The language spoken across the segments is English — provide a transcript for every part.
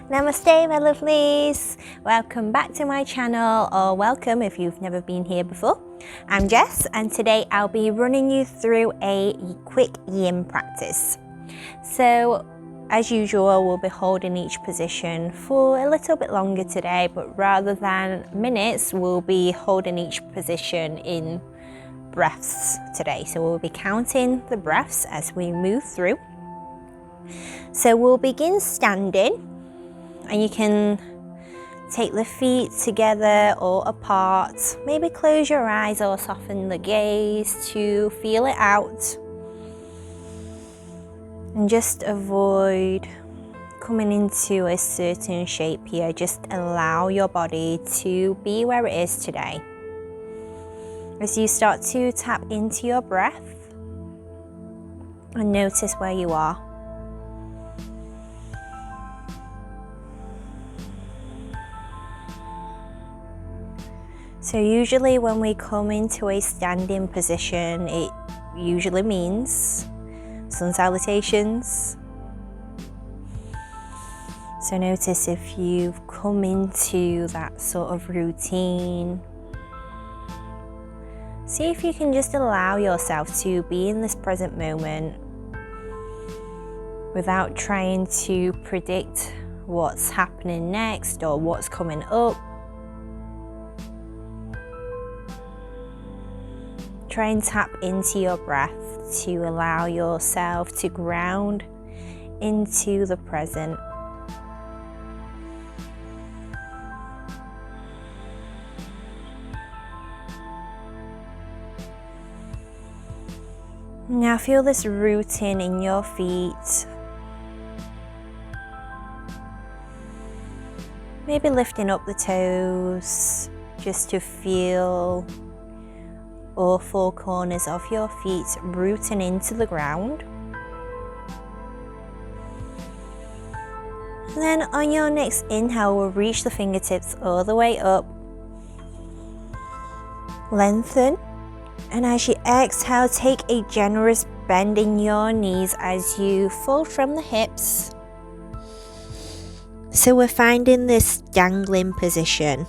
Namaste my lovelies, welcome back to my channel, or welcome if you've never been here before. I'm Jess and today I'll be running you through a quick yin practice. So as usual we'll be holding each position for a little bit longer today, but rather than minutes we'll be holding each position in breaths today. So we'll be counting the breaths as we move through. So we'll begin standing. And you can take the feet together or apart. Maybe close your eyes or soften the gaze to feel it out. And just avoid coming into a certain shape here. Just allow your body to be where it is today. As you start to tap into your breath and notice where you are. So usually when we come into a standing position, it usually means sun salutations. So notice if you've come into that sort of routine. See if you can just allow yourself to be in this present moment without trying to predict what's happening next or what's coming up. Try and tap into your breath to allow yourself to ground into the present. Now feel this rooting in your feet. Maybe lifting up the toes just to feel all four corners of your feet rooting into the ground. And then on your next inhale, we'll reach the fingertips all the way up. Lengthen. And as you exhale, take a generous bend in your knees as you fold from the hips. So we're finding this dangling position.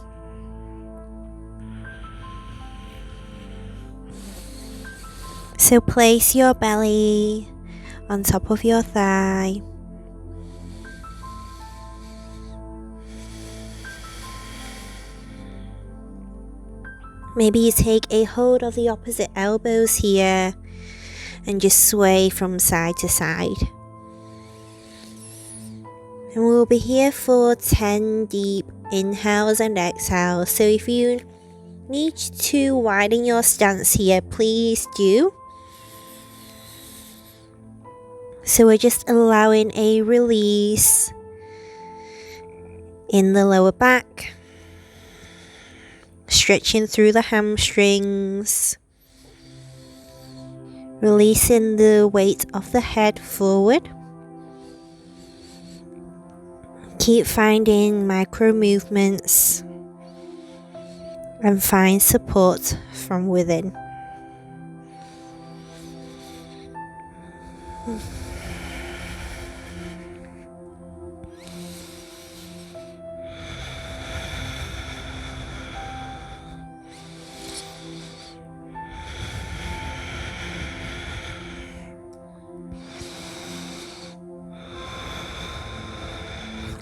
So place your belly on top of your thigh. Maybe you take a hold of the opposite elbows here and just sway from side to side. And we'll be here for 10 deep inhales and exhales. So if you need to widen your stance here, please do. So we're just allowing a release in the lower back, stretching through the hamstrings, releasing the weight of the head forward. Keep finding micro movements and find support from within.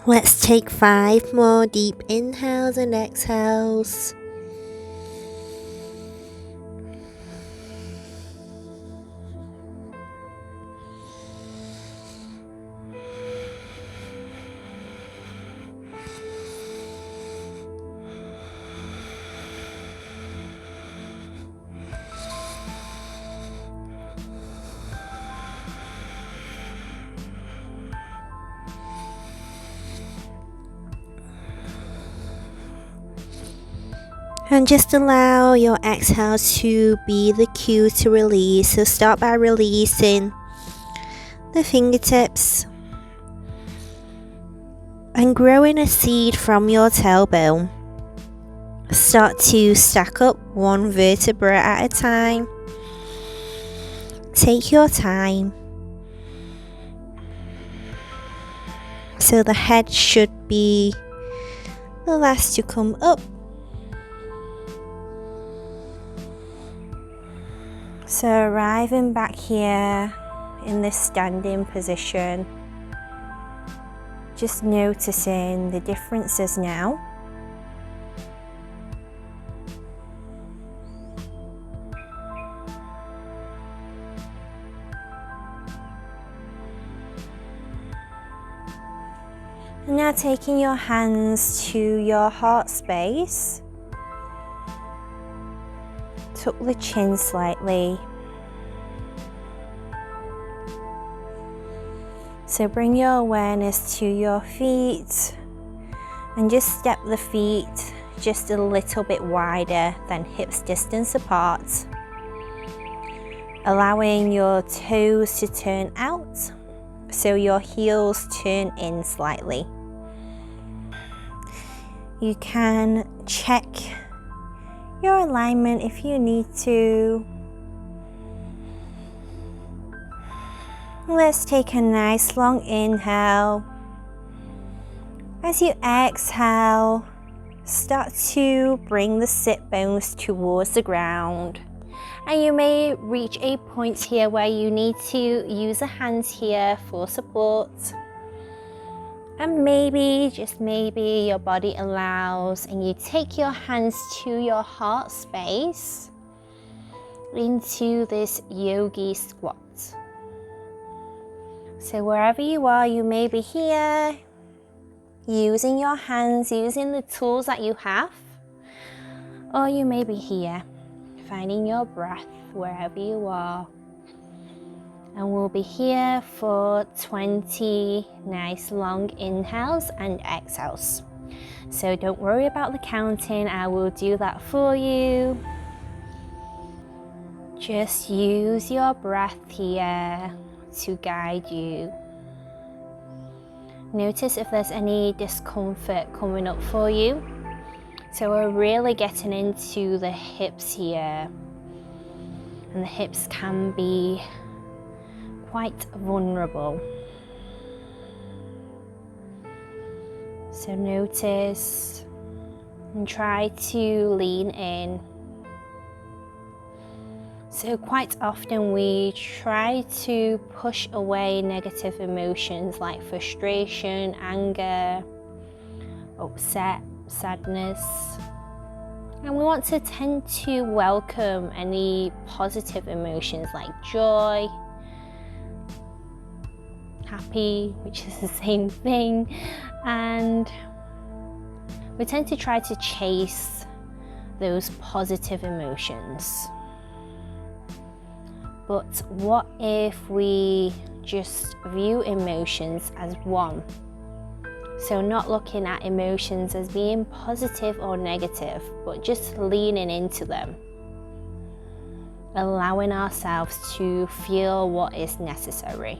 Let's take 5 more deep inhales and exhales. And just allow your exhale to be the cue to release. So start by releasing the fingertips and growing a seed from your tailbone. Start to stack up one vertebra at a time. Take your time. So the head should be the last to come up. So arriving back here in this standing position, just noticing the differences now. And now taking your hands to your heart space, tuck the chin slightly. So bring your awareness to your feet and just step the feet just a little bit wider than hips distance apart, allowing your toes to turn out so your heels turn in slightly. You can check your alignment if you need to. Let's take a nice long inhale. As you exhale, start to bring the sit bones towards the ground. And you may reach a point here where you need to use the hands here for support. And maybe, just maybe, your body allows and you take your hands to your heart space into this Yogi Squat. So wherever you are, you may be here, using your hands, using the tools that you have, or you may be here, finding your breath wherever you are. And we'll be here for 20 nice long inhales and exhales. So don't worry about the counting, I will do that for you. Just use your breath here to guide you. Notice if there's any discomfort coming up for you. So we're really getting into the hips here. And the hips can be quite vulnerable. So notice and try to lean in. So quite often we try to push away negative emotions like frustration, anger, upset, sadness. And we want to tend to welcome any positive emotions like joy, happy, which is the same thing, and we tend to try to chase those positive emotions. But what if we just view emotions as one? So not looking at emotions as being positive or negative, but just leaning into them, allowing ourselves to feel what is necessary.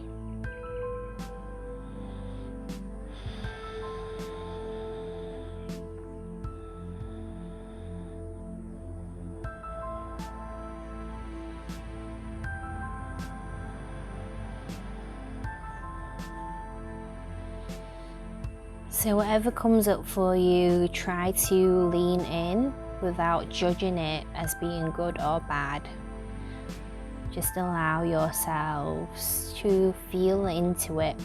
So whatever comes up for you, try to lean in without judging it as being good or bad. Just allow yourselves to feel into it.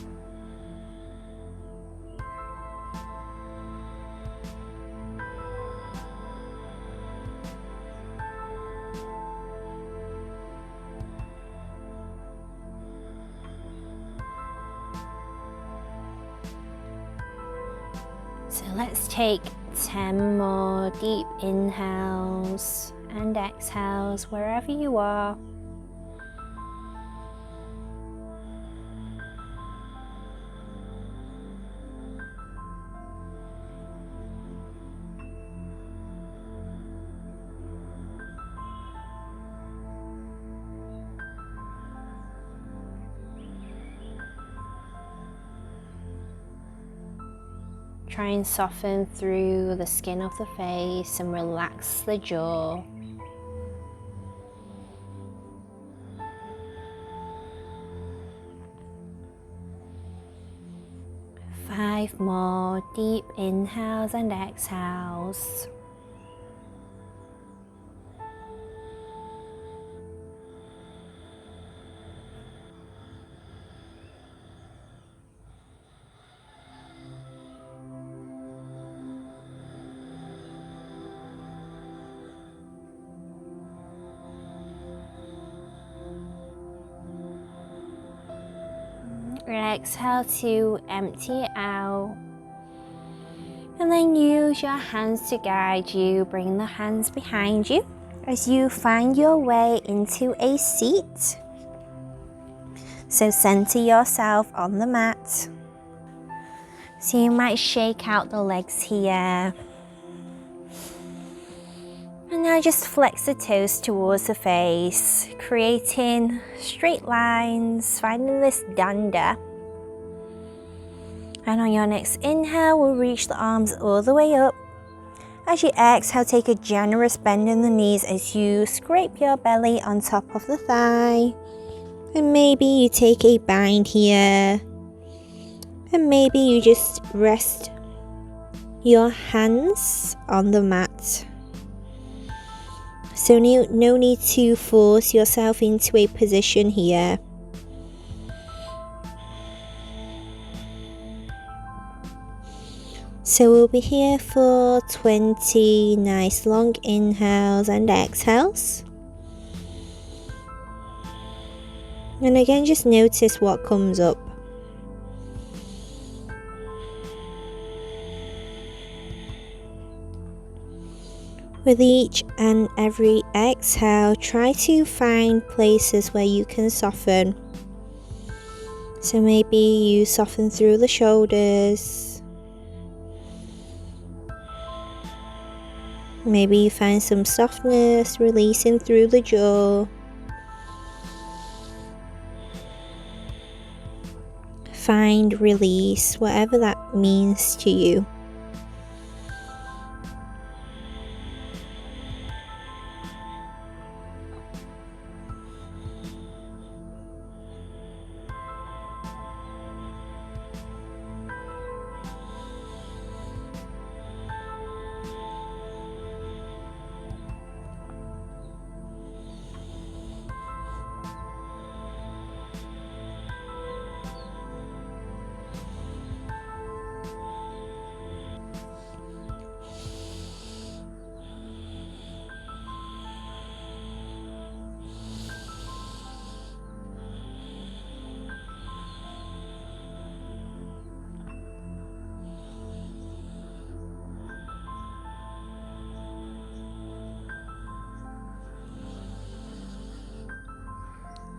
So let's take 10 more deep inhales and exhales wherever you are. Try and soften through the skin of the face and relax the jaw. 5 more deep inhales and exhales. Exhale to empty it out, and then use your hands to guide you. Bring the hands behind you as you find your way into a seat. So center yourself on the mat. So you might shake out the legs here. And now just flex the toes towards the face, creating straight lines, finding this danda. And on your next inhale, we'll reach the arms all the way up. As you exhale, take a generous bend in the knees as you scrape your belly on top of the thigh. And maybe you take a bind here. And maybe you just rest your hands on the mat. So no need to force yourself into a position here. So we'll be here for 20 nice long inhales and exhales. And again, just notice what comes up. With each and every exhale, try to find places where you can soften. So maybe you soften through the shoulders. Maybe you find some softness releasing through the jaw. Find release, whatever that means to you.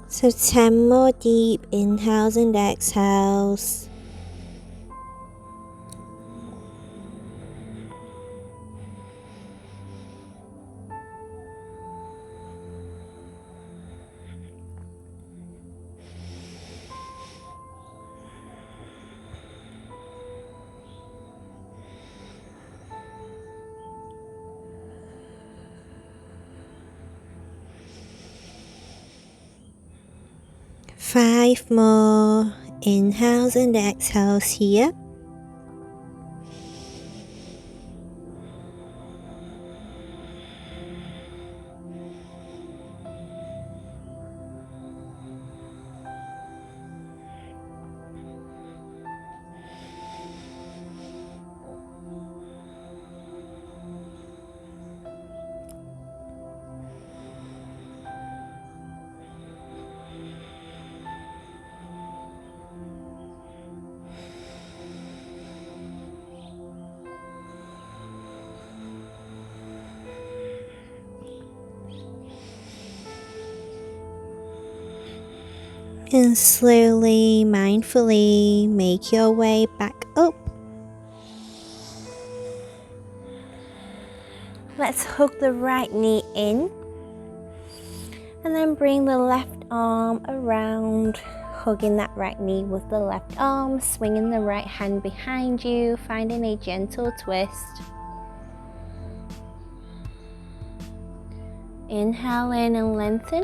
So 10 more deep inhales and exhales. Five more inhales and exhales here. And slowly, mindfully make your way back up. Let's hook the right knee in. And then bring the left arm around, hugging that right knee with the left arm, swinging the right hand behind you, finding a gentle twist. Inhale in and lengthen.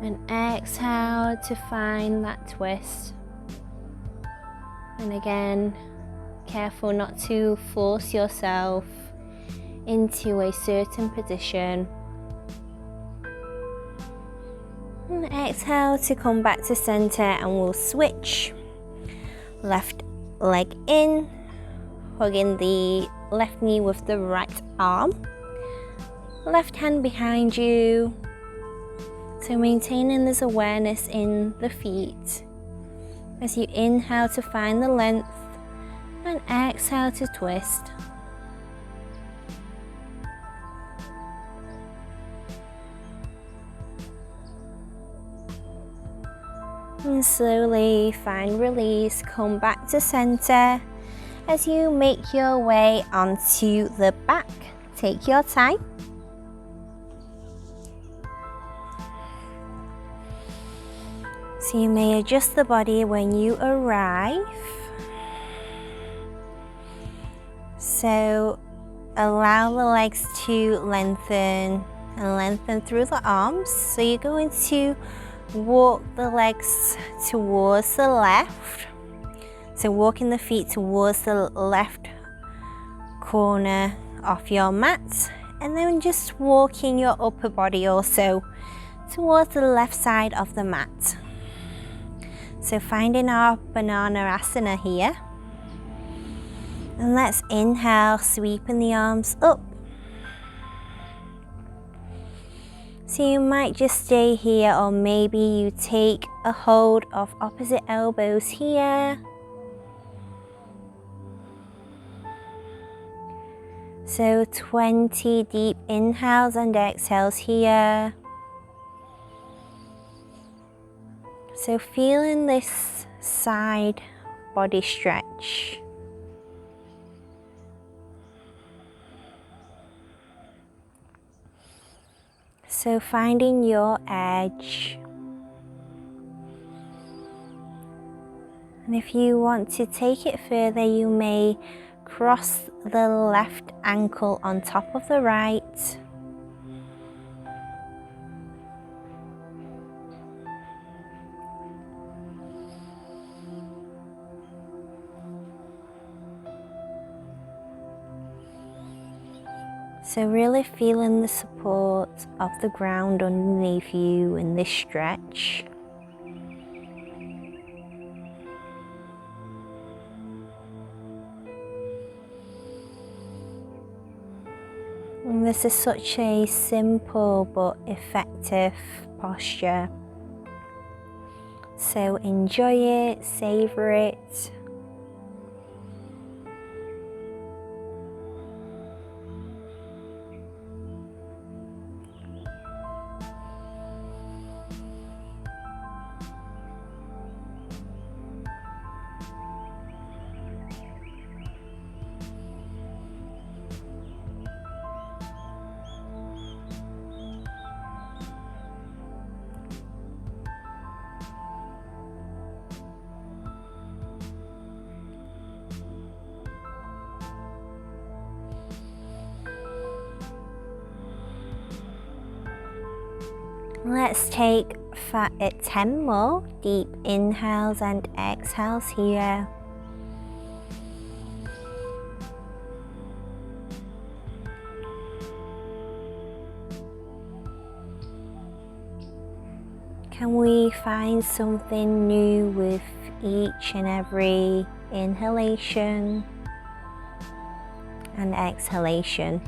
And exhale to find that twist. And again, careful not to force yourself into a certain position. And exhale to come back to center, and we'll switch. Left leg in, hugging the left knee with the right arm. Left hand behind you. So maintaining this awareness in the feet as you inhale to find the length and exhale to twist. And slowly find release, come back to center as you make your way onto the back. Take your time. So you may adjust the body when you arrive. So allow the legs to lengthen and lengthen through the arms. So you're going to walk the legs towards the left. So walking the feet towards the left corner of your mat, and then just walking your upper body also towards the left side of the mat. So finding our banana asana here. And let's inhale, sweeping the arms up. So you might just stay here, or maybe you take a hold of opposite elbows here. So 20 deep inhales and exhales here. So feeling this side body stretch. So finding your edge. And if you want to take it further, you may cross the left ankle on top of the right. So really feeling the support of the ground underneath you in this stretch. And this is such a simple but effective posture. So enjoy it, savor it. Let's take 10 more deep inhales and exhales here. Can we find something new with each and every inhalation and exhalation?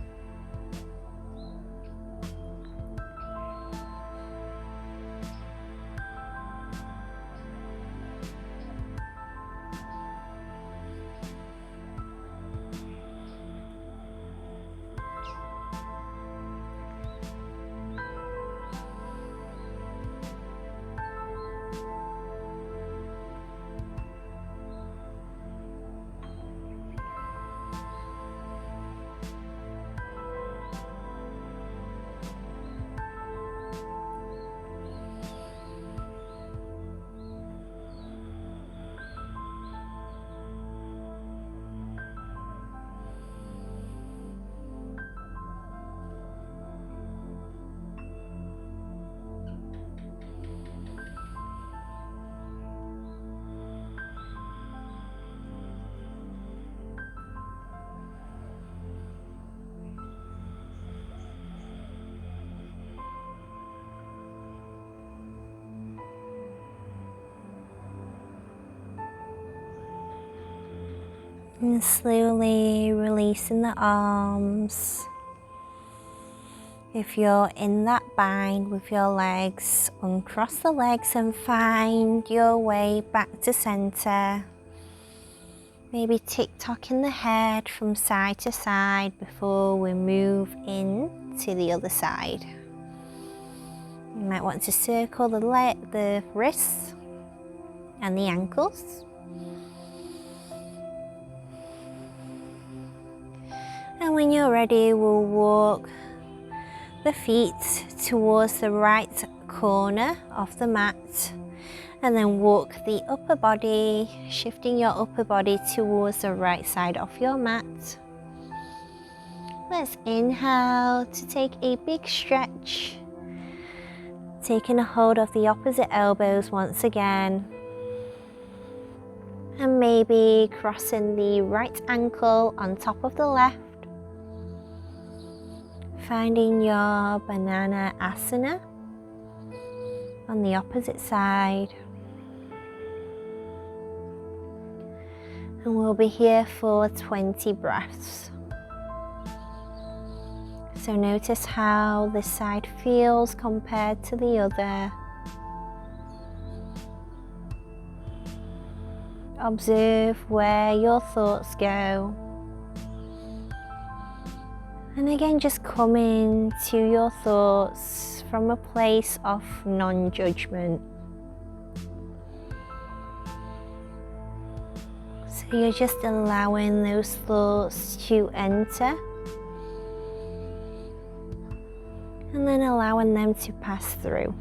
And slowly releasing the arms. If you're in that bind with your legs, uncross the legs and find your way back to center. Maybe tick-tocking the head from side to side before we move in to the other side. You might want to circle the wrists and the ankles. And when you're ready, we'll walk the feet towards the right corner of the mat, and then walk the upper body, shifting your upper body towards the right side of your mat. Let's inhale to take a big stretch, taking a hold of the opposite elbows once again, and maybe crossing the right ankle on top of the left. Finding your banana asana on the opposite side. And we'll be here for 20 breaths. So notice how this side feels compared to the other. Observe where your thoughts go. And again, just come into your thoughts from a place of non-judgment. So you're just allowing those thoughts to enter, and then allowing them to pass through.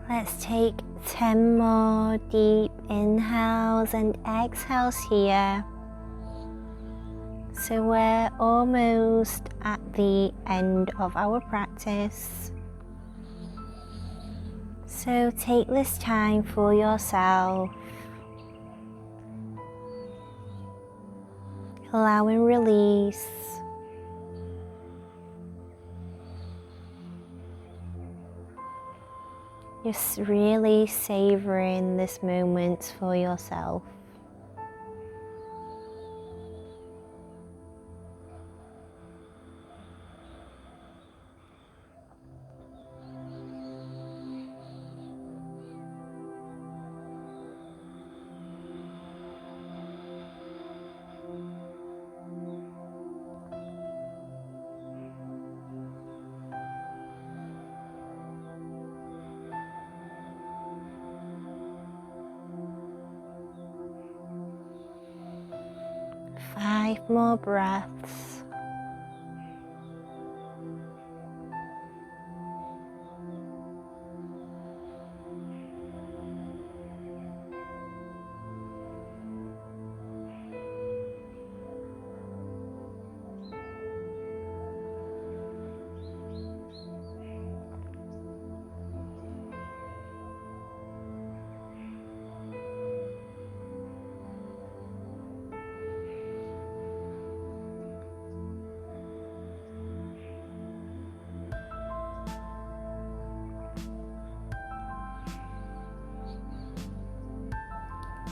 Let's take 10 more deep inhales and exhales here. So we're almost at the end of our practice. So take this time for yourself. Allowing release. Just really savoring this moment for yourself. Five more breaths.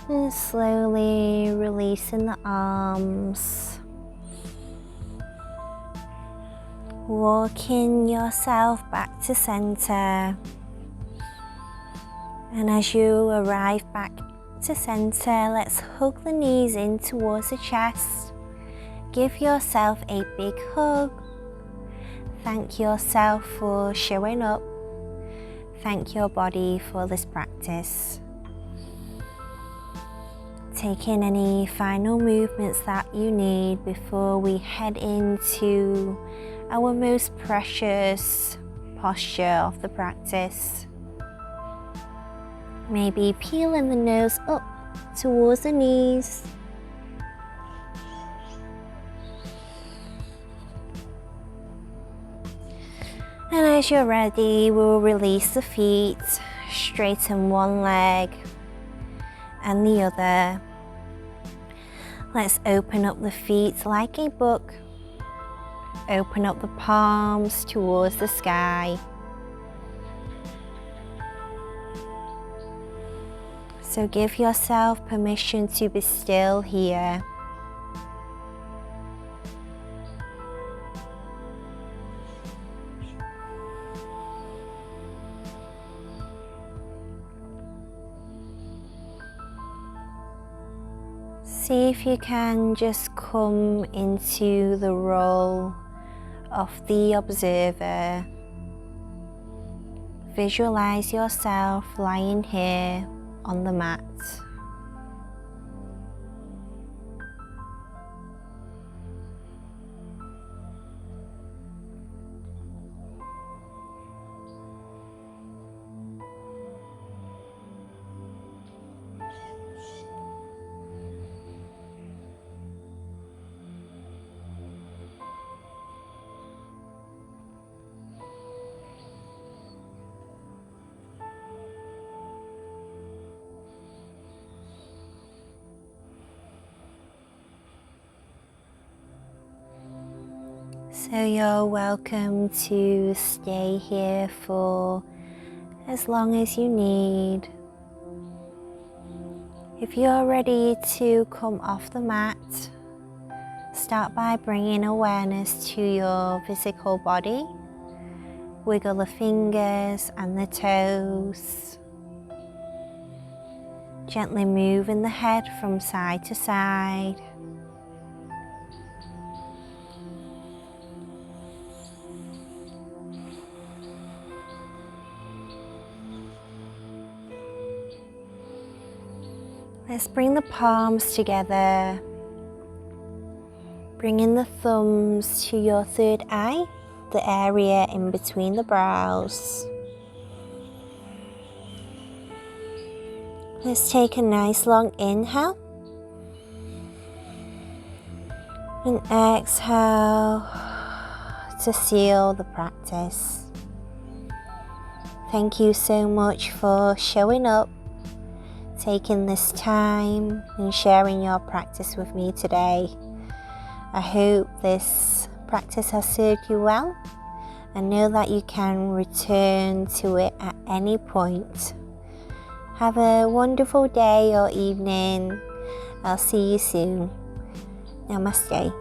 And slowly releasing the arms. Walking yourself back to center. And as you arrive back to center, let's hug the knees in towards the chest. Give yourself a big hug. Thank yourself for showing up. Thank your body for this practice. Take in any final movements that you need before we head into our most precious posture of the practice. Maybe peeling the nose up towards the knees. And as you're ready, we'll release the feet, straighten one leg and the other. Let's open up the feet like a book. Open up the palms towards the sky. So give yourself permission to be still here. See if you can just come into the role of the observer. Visualize yourself lying here on the mat. So you're welcome to stay here for as long as you need. If you're ready to come off the mat, start by bringing awareness to your physical body. Wiggle the fingers and the toes. Gently moving the head from side to side. Let's bring the palms together, bringing the thumbs to your third eye, the area in between the brows. Let's take a nice long inhale and exhale to seal the practice. Thank you so much for showing up, taking this time and sharing your practice with me today. I hope this practice has served you well and know that you can return to it at any point. Have a wonderful day or evening. I'll see you soon. Namaste.